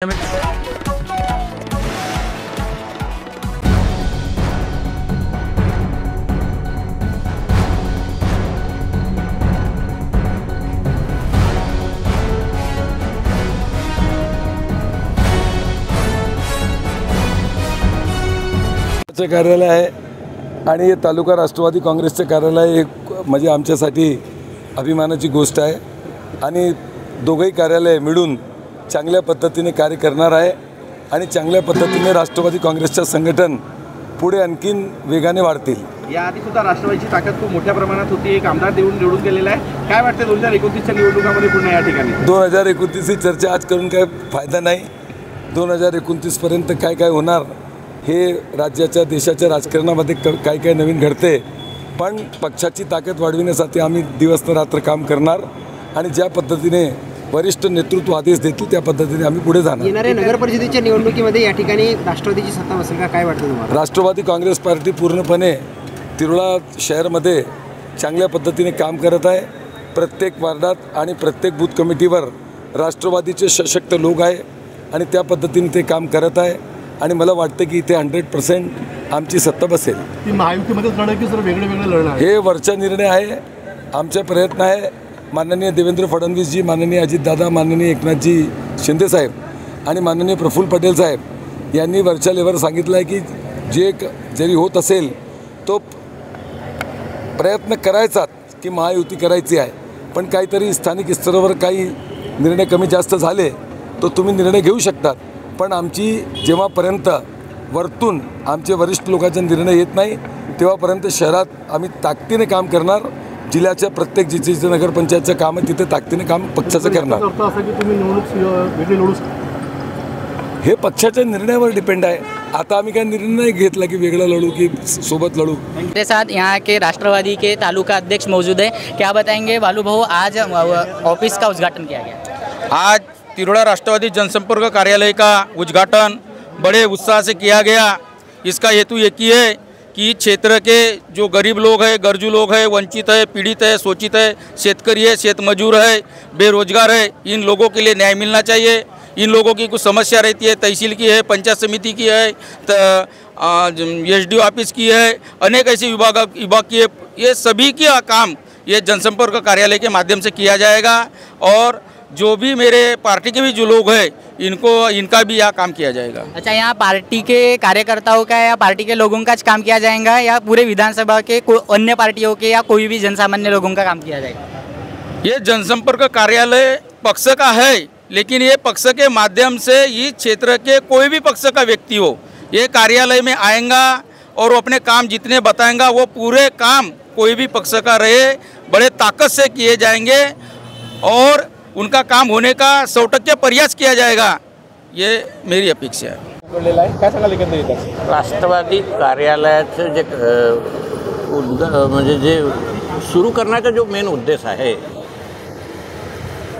कार्यालय आहे आणि हे तालुका राष्ट्रवादी काँग्रेसचे कार्यालय हे म्हणजे आमच्यासाठी अभिमानाची गोष्ट आहे आणि दोघंही कार्यालय मिळून चांगल्या पद्धतीने कार्य करणार आहे आणि चांगल्या पद्धतीने राष्ट्रवादी काँग्रेसचं संघटन पुढे आणखीन वेगाने वाढतील। याआधी सुद्धा राष्ट्रवादीची ताकद खूप मोठ्या प्रमाणात होती, एक आमदार निवडून गेलेला आहे। काय वाटते 2029च्या निवडणुकांमध्ये पुन्हा या ठिकाणी 2029 ही चर्चा आज करून काय फायदा नाही। 2029 पर्यंत काय काय होणार हे राज्याच्या देशाच्या राजकारणामध्ये काय काय नवीन घडते, पण पक्षाची ताकद वाढविण्यासाठी आम्ही दिवस रात्र काम करणार आणि ज्या पद्धतीने वरिष्ठ नेतृत्व आदेश देतील त्या पद्धतीने आम्ही पुढे जाणार। येणाऱ्या नगर परिषदेच्या निवडणुकीमध्ये या ठिकाणी राष्ट्रवादीची सत्ता बसेल का, काय वाटतं तुम्हाला? राष्ट्रवादी काँग्रेस पार्टी पूर्णपणे तिरोडा शहरामध्ये चांगल्या पद्धतीने काम करत आहे। प्रत्येक वार्डात आणि प्रत्येक बूथ कमिटीवर राष्ट्रवादीचे सशक्त लोक आहे आणि त्या पद्धतीने ते काम करत आहे आणि मला वाटतं की इथे 100% आमची सत्ता बसेल। ती महायुतीमध्ये लढाई की सर वेगळे लढणार हे वरचा निर्णय आहे, आमचा प्रयत्न आहे। माननीय देवेंद्र फडणवीसजी, माननीय अजितदादा, माननीय एकनाथजी शिंदे साहेब आणि माननीय प्रफुल्ल पटेल साहेब यांनी वरच्या लेवलवर सांगितलं आहे की जे जरी होत असेल तो प्रयत्न करायचाच की महायुती करायची आहे, पण काहीतरी स्थानिक स्तरावर काही निर्णय कमी जास्त झाले तो तुम्ही निर्णय घेऊ शकतात, पण आमची जेव्हापर्यंत वरतून आमचे वरिष्ठ लोकांचा निर्णय येत नाही तेव्हापर्यंत शहरात आम्ही ताकदीने काम करणार। जिल्ह्याच्या प्रत्येक जिथे नगरपंचायतचं काम आहे तिथे ताकदीने काम पक्षाचं करणार। हे पक्षाच्या निर्णयावर डिपेंड आहे। आता आम्ही काय निर्णय नाही घेतला की वेगळा लढू की सोबत लड़ू। मेरे साथ यहाँ के राष्ट्रवादी के तालुका अध्यक्ष मौजूद है, क्या बताएंगे बालू भाऊ, आज ऑफिस का उद्घाटन किया गया? आज तिरोड़ा राष्ट्रवादी जनसंपर्क कार्यालय का उद्घाटन बड़े उत्साह से किया गया। इसका हेतु एक ही है कि क्षेत्र के जो गरीब लोग हैं, गरजू लोग हैं, वंचित है, पीड़ित है, शोषित है, शेतकरी है, शेतमजूर है, बेरोजगार है, इन लोगों के लिए न्याय मिलना चाहिए। इन लोगों की कुछ समस्या रहती है, तहसील की है, पंचायत समिति की है, SDO ऑफिस की है, अनेक ऐसे विभाग की है। ये सभी का काम ये जनसंपर्क कार्यालय के माध्यम से किया जाएगा और जो भी मेरे पार्टी के भी जो लोग हैं इनका भी यहाँ काम किया जाएगा। अच्छा, यहाँ पार्टी के कार्यकर्ताओं का या पार्टी के लोगों का काम किया जाएगा या पूरे विधानसभा के अन्य पार्टियों के या कोई भी जनसामान्य लोगों का काम किया जाएगा? ये जनसंपर्क कार्यालय पक्ष का है, लेकिन ये पक्ष के माध्यम से इस क्षेत्र के कोई भी पक्ष का व्यक्ति हो ये कार्यालय में आएगा और अपने काम जितने बताएंगा वो पूरे काम कोई भी पक्ष का रहे बड़े ताकत से किए जाएंगे और उनका काम होने का 100% प्रयास किया जाएगा, ये मेरी अपेक्षा है। राष्ट्रवादी कार्यालयाचं जे म्हणजे जे सुरू करण्याचा जो मेन उद्देश आहे,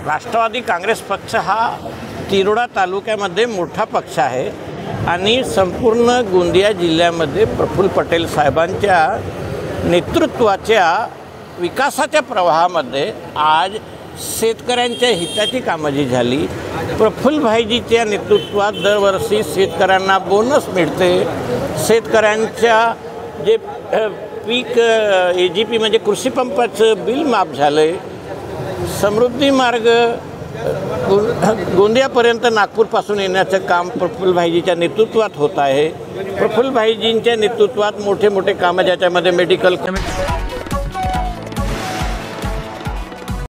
राष्ट्रवादी काँग्रेस पक्ष हा तिरोडा तालुक्यामध्ये मोठा पक्ष आहे आणि संपूर्ण गोंदिया जिल्ह्यामध्ये प्रफुल्ल पटेल साहेबांच्या नेतृत्वाच्या विकासाच्या प्रवाहामध्ये आज शेतकऱ्यांच्या हिताची कामं जी झाली, प्रफुल्ल भाईजीच्या नेतृत्वात दरवर्षी शेतकऱ्यांना बोनस मिळते, शेतकऱ्यांच्या जे पीक AGP म्हणजे कृषी पंपाचं बिल माफ झालं, समृद्धी मार्ग गोंदियापर्यंत नागपूरपासून येण्याचं काम प्रफुल्ल भाईजीच्या नेतृत्वात होत आहे। प्रफुल्ल भाईजींच्या नेतृत्वात मोठे मोठे कामं ज्याच्यामध्ये मेडिकल